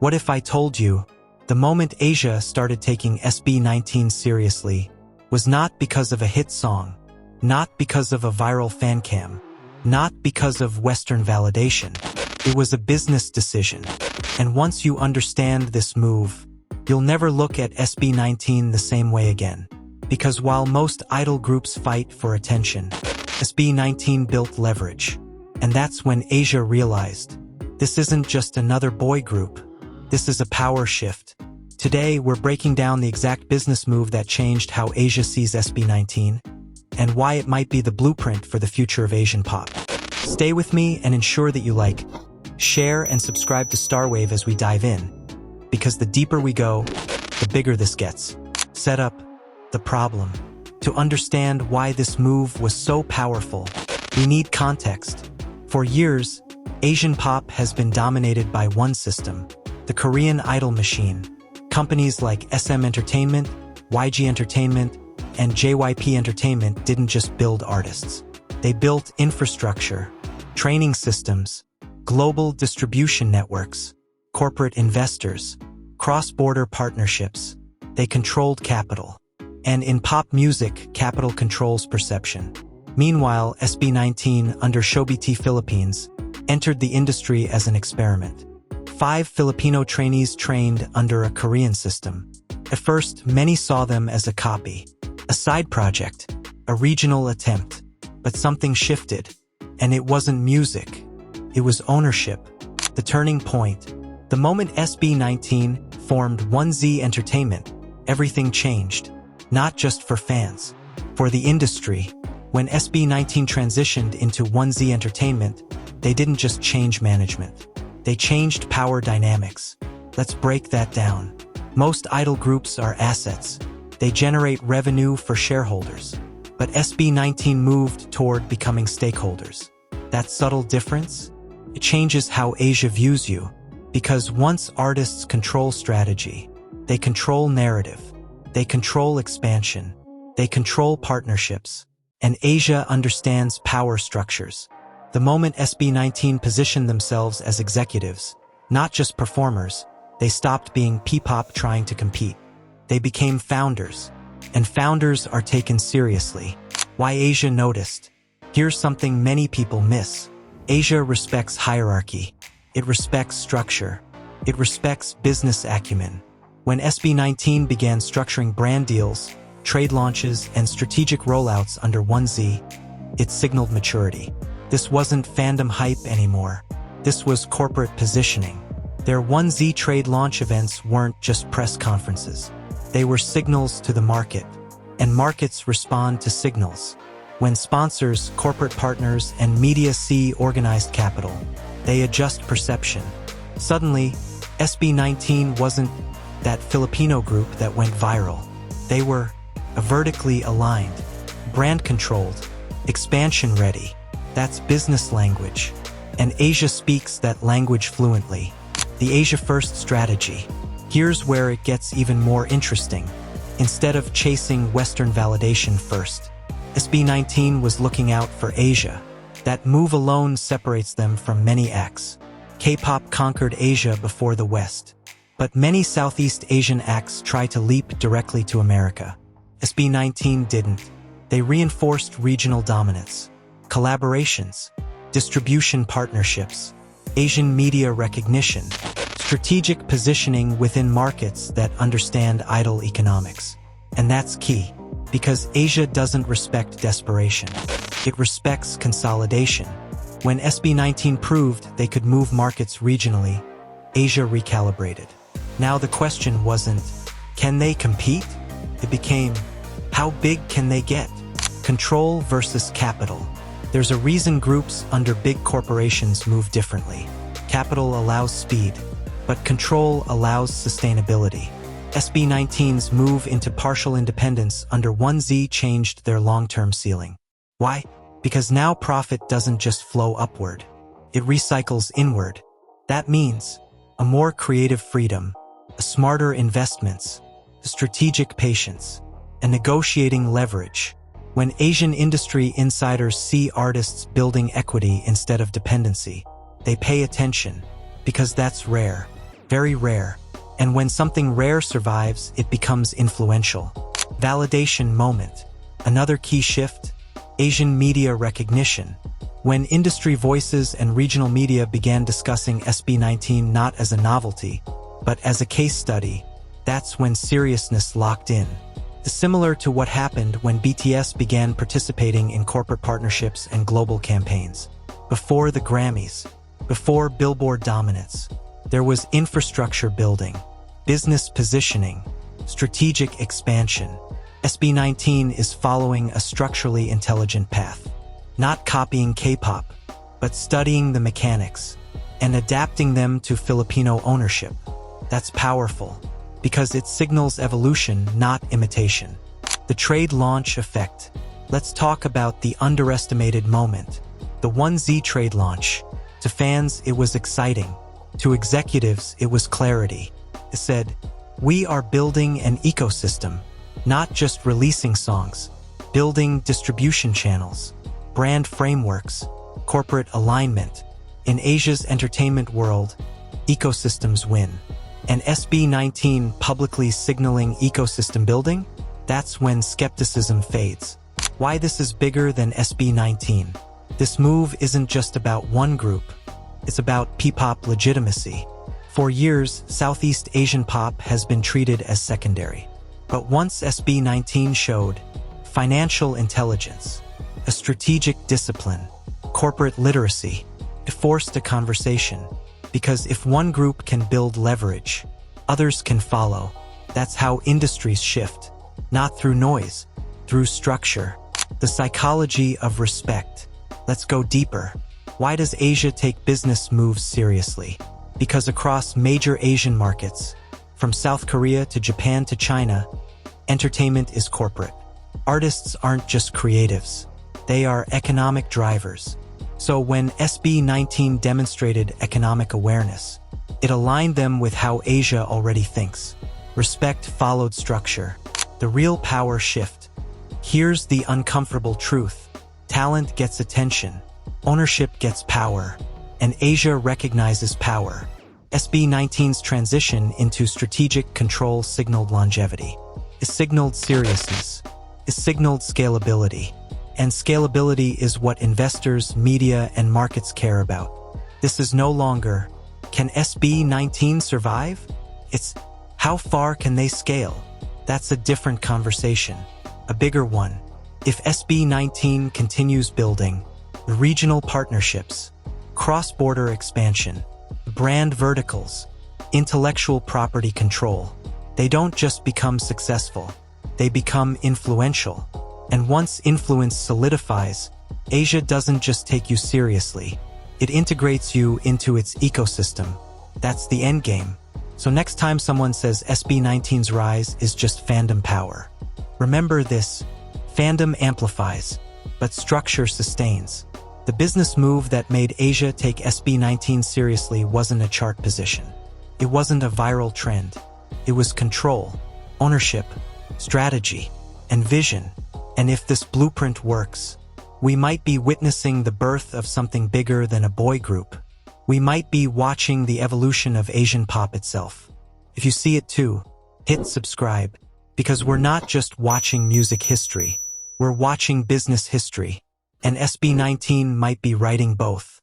What if I told you, the moment Asia started taking SB19 seriously was not because of a hit song, not because of a viral fan cam, not because of Western validation. It was a business decision. And once you understand this move, you'll never look at SB19 the same way again. Because while most idol groups fight for attention, SB19 built leverage. And that's when Asia realized, this isn't just another boy group. This is a power shift. Today, we're breaking down the exact business move that changed how Asia sees SB19, and why it might be the blueprint for the future of Asian pop. Stay with me and ensure that you like, share, and subscribe to Starwave as we dive in, because the deeper we go, the bigger this gets. Set up the problem. To understand why this move was so powerful, we need context. For years, Asian pop has been dominated by one system, the Korean idol machine. Companies like SM Entertainment, YG Entertainment, and JYP Entertainment didn't just build artists. They built infrastructure, training systems, global distribution networks, corporate investors, cross-border partnerships. They controlled capital. And in pop music, capital controls perception. Meanwhile, SB19, under SB19 Philippines, entered the industry as an experiment. 5 Filipino trainees trained under a Korean system. At first, many saw them as a copy, a side project, a regional attempt. But something shifted, and it wasn't music. It was ownership. The turning point. The moment SB19 formed 1Z Entertainment, everything changed. Not just for fans, for the industry. When SB19 transitioned into 1Z Entertainment, they didn't just change management. They changed power dynamics. Let's break that down. Most idol groups are assets. They generate revenue for shareholders. But SB19 moved toward becoming stakeholders. That subtle difference? It changes how Asia views you. Because once artists control strategy, they control narrative, they control expansion, they control partnerships. And Asia understands power structures. The moment SB19 positioned themselves as executives, not just performers, they stopped being P-pop trying to compete. They became founders. And founders are taken seriously. Why Asia noticed? Here's something many people miss. Asia respects hierarchy. It respects structure. It respects business acumen. When SB19 began structuring brand deals, trade launches, and strategic rollouts under 1Z, it signaled maturity. This wasn't fandom hype anymore. This was corporate positioning. Their 1Z trade launch events weren't just press conferences. They were signals to the market. And markets respond to signals. When sponsors, corporate partners, and media see organized capital, they adjust perception. Suddenly, SB19 wasn't that Filipino group that went viral. They were a vertically aligned, brand-controlled, expansion-ready. That's business language. And Asia speaks that language fluently. The Asia-first strategy. Here's where it gets even more interesting. Instead of chasing Western validation first, SB19 was looking out for Asia. That move alone separates them from many acts. K-pop conquered Asia before the West. But many Southeast Asian acts try to leap directly to America. SB19 didn't. They reinforced regional dominance, collaborations, distribution partnerships, Asian media recognition, strategic positioning within markets that understand idol economics. And that's key, because Asia doesn't respect desperation. It respects consolidation. When SB19 proved they could move markets regionally, Asia recalibrated. Now the question wasn't, can they compete? It became, how big can they get? Control versus capital. There's a reason groups under big corporations move differently. Capital allows speed, but control allows sustainability. SB19's move into partial independence under 1Z changed their long-term ceiling. Why? Because now profit doesn't just flow upward. It recycles inward. That means a more creative freedom, a smarter investments, a strategic patience, and negotiating leverage. When Asian industry insiders see artists building equity instead of dependency, they pay attention, because that's rare. Very rare. And when something rare survives, it becomes influential. Validation moment. Another key shift: Asian media recognition. When industry voices and regional media began discussing SB19 not as a novelty, but as a case study, that's when seriousness locked in. Similar to what happened when BTS began participating in corporate partnerships and global campaigns. Before the Grammys, before Billboard dominance, there was infrastructure building, business positioning, strategic expansion. SB19 is following a structurally intelligent path. Not copying Kpop, but studying the mechanics and adapting them to Filipino ownership. That's powerful, because it signals evolution, not imitation. The trade launch effect. Let's talk about the underestimated moment. The 1Z trade launch. To fans, it was exciting. To executives, it was clarity. It said, "We are building an ecosystem, not just releasing songs, building distribution channels, brand frameworks, corporate alignment." In Asia's entertainment world, ecosystems win. And SB19 publicly signaling ecosystem building? That's when skepticism fades. Why this is bigger than SB19? This move isn't just about one group. It's about P-pop legitimacy. For years, Southeast Asian pop has been treated as secondary. But once SB19 showed financial intelligence, a strategic discipline, corporate literacy, it forced a conversation. Because if one group can build leverage, others can follow. That's how industries shift. Not through noise, through structure. The psychology of respect. Let's go deeper. Why does Asia take business moves seriously? Because across major Asian markets, from South Korea to Japan to China, entertainment is corporate. Artists aren't just creatives. They are economic drivers. So when SB19 demonstrated economic awareness, it aligned them with how Asia already thinks. Respect followed structure. The real power shift. Here's the uncomfortable truth. Talent gets attention, ownership gets power, and Asia recognizes power. SB19's transition into strategic control signaled longevity. It signaled seriousness. It signaled scalability. And scalability is what investors, media, and markets care about. This is no longer, can SB19 survive? It's, how far can they scale? That's a different conversation, a bigger one. If SB19 continues building, the regional partnerships, cross-border expansion, brand verticals, intellectual property control, they don't just become successful, they become influential. And once influence solidifies, Asia doesn't just take you seriously. It integrates you into its ecosystem. That's the end game. So next time someone says SB19's rise is just fandom power, remember this: fandom amplifies, but structure sustains. The business move that made Asia take SB19 seriously wasn't a chart position. It wasn't a viral trend. It was control, ownership, strategy, and vision. And if this blueprint works, we might be witnessing the birth of something bigger than a boy group. We might be watching the evolution of Asian pop itself. If you see it too, hit subscribe, because we're not just watching music history, we're watching business history, and SB19 might be writing both.